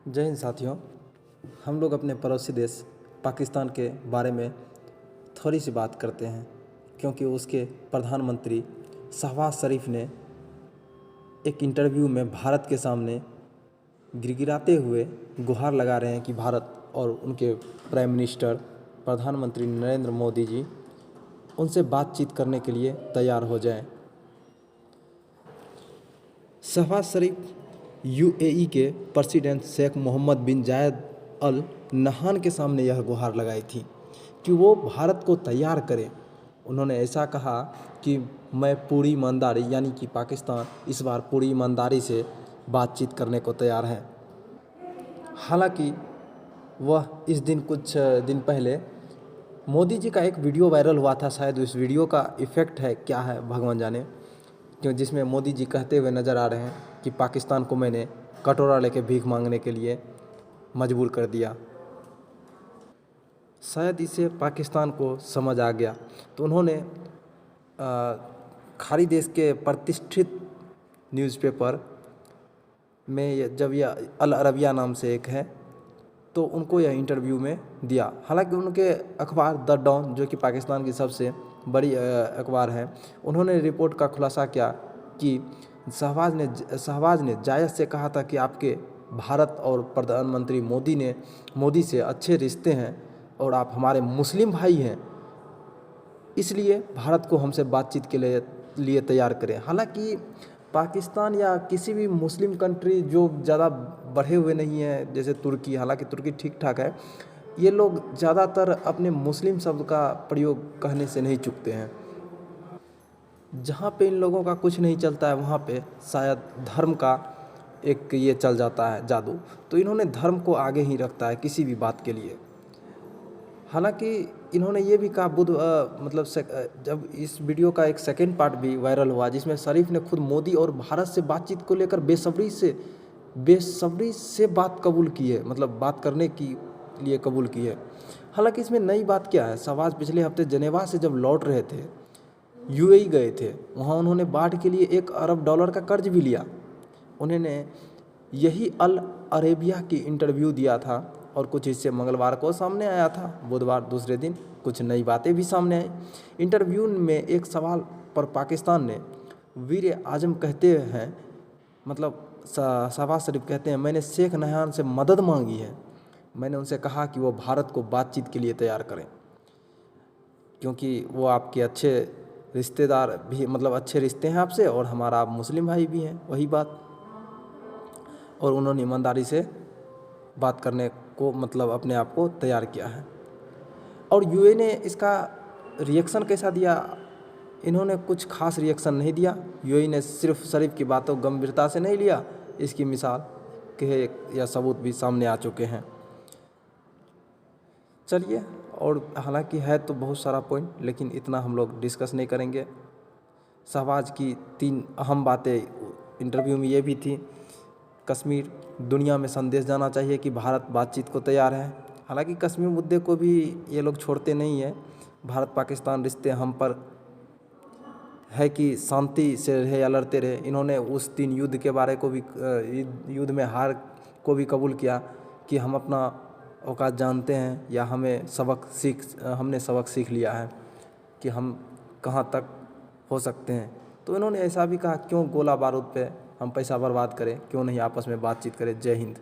जय हिंद साथियों। हम लोग अपने पड़ोसी देश पाकिस्तान के बारे में थोड़ी सी बात करते हैं, क्योंकि उसके प्रधानमंत्री शहबाज शरीफ ने एक इंटरव्यू में भारत के सामने गिड़गिड़ाते हुए गुहार लगा रहे हैं कि भारत और उनके प्राइम मिनिस्टर प्रधानमंत्री नरेंद्र मोदी जी उनसे बातचीत करने के लिए तैयार हो जाएं। शहबाज शरीफ यूएई के प्रेसिडेंट शेख मोहम्मद बिन जायद अल नहान के सामने यह गुहार लगाई थी कि वो भारत को तैयार करें। उन्होंने ऐसा कहा कि मैं पूरी ईमानदारी यानी कि पाकिस्तान इस बार पूरी ईमानदारी से बातचीत करने को तैयार है। हालांकि वह इस दिन कुछ दिन पहले मोदी जी का एक वीडियो वायरल हुआ था, शायद उस वीडियो का इफ़ेक्ट है क्या है भगवान जाने, क्यों जिसमें मोदी जी कहते हुए नज़र आ रहे हैं कि पाकिस्तान को मैंने कटोरा लेके भीख मांगने के लिए मजबूर कर दिया। शायद इससे पाकिस्तान को समझ आ गया, तो उन्होंने खाड़ी देश के प्रतिष्ठित न्यूज़पेपर में जब यह अल अरबिया नाम से एक है, तो उनको यह इंटरव्यू में दिया। हालांकि उनके अखबार द डॉन, जो कि पाकिस्तान की सबसे बड़ी अखबार है, उन्होंने रिपोर्ट का खुलासा किया कि शहबाज ने जायद से कहा था कि आपके भारत और प्रधानमंत्री मोदी से अच्छे रिश्ते हैं और आप हमारे मुस्लिम भाई हैं, इसलिए भारत को हमसे बातचीत के लिए तैयार करें। हालांकि पाकिस्तान या किसी भी मुस्लिम कंट्री जो ज़्यादा बढ़े हुए नहीं है, जैसे तुर्की, हालांकि तुर्की ठीक ठाक है, ये लोग ज़्यादातर अपने मुस्लिम शब्द का प्रयोग कहने से नहीं चूकते हैं। जहाँ पे इन लोगों का कुछ नहीं चलता है, वहाँ पे शायद धर्म का एक ये चल जाता है जादू, तो इन्होंने धर्म को आगे ही रखता है किसी भी बात के लिए। हालांकि इन्होंने ये भी कहा जब इस वीडियो का एक सेकेंड पार्ट भी वायरल हुआ, जिसमें शरीफ ने खुद मोदी और भारत से बातचीत को लेकर बेसब्री से बात कबूल की है, मतलब बात करने की लिए कबूल की है। हालांकि इसमें नई बात क्या है, शहबाज पिछले हफ्ते जनेवा से जब लौट रहे थे, यूएई गए थे, वहाँ उन्होंने बाढ़ के लिए $1 अरब का कर्ज भी लिया। उन्होंने यही अल अरेबिया की इंटरव्यू दिया था और कुछ हिस्से मंगलवार को सामने आया था। बुधवार दूसरे दिन कुछ नई बातें भी सामने आई। इंटरव्यू में एक सवाल पर पाकिस्तान ने वीर आजम कहते हैं, मतलब शहबाज शरीफ कहते हैं, मैंने शेख नहान से मदद मांगी है। मैंने उनसे कहा कि वो भारत को बातचीत के लिए तैयार करें, क्योंकि वो आपके अच्छे रिश्तेदार भी, मतलब अच्छे रिश्ते हैं आपसे, और हमारा आप मुस्लिम भाई भी हैं, वही बात। और उन्होंने ईमानदारी से बात करने को, मतलब अपने आप को तैयार किया है। और यूए ने इसका रिएक्शन कैसा दिया? इन्होंने कुछ खास रिएक्शन नहीं दिया। यूए ने सिर्फ शरीफ की बातों को गंभीरता से नहीं लिया। इसकी मिसाल के या सबूत भी सामने आ चुके हैं। चलिए, और हालांकि है तो बहुत सारा पॉइंट, लेकिन इतना हम लोग डिस्कस नहीं करेंगे। शहबाज की 3 अहम बातें इंटरव्यू में ये भी थी। कश्मीर दुनिया में संदेश जाना चाहिए कि भारत बातचीत को तैयार है। हालांकि कश्मीर मुद्दे को भी ये लोग छोड़ते नहीं है। भारत पाकिस्तान रिश्ते हम पर है कि शांति से रहे या लड़ते रहे। इन्होंने उस 3 युद्ध के बारे को भी, युद्ध में हार को भी कबूल किया कि हम अपना औकात जानते हैं, या हमने सबक सीख लिया है कि हम कहाँ तक हो सकते हैं। तो इन्होंने ऐसा भी कहा, क्यों गोला बारूद पे हम पैसा बर्बाद करें, क्यों नहीं आपस में बातचीत करें। जय हिंद।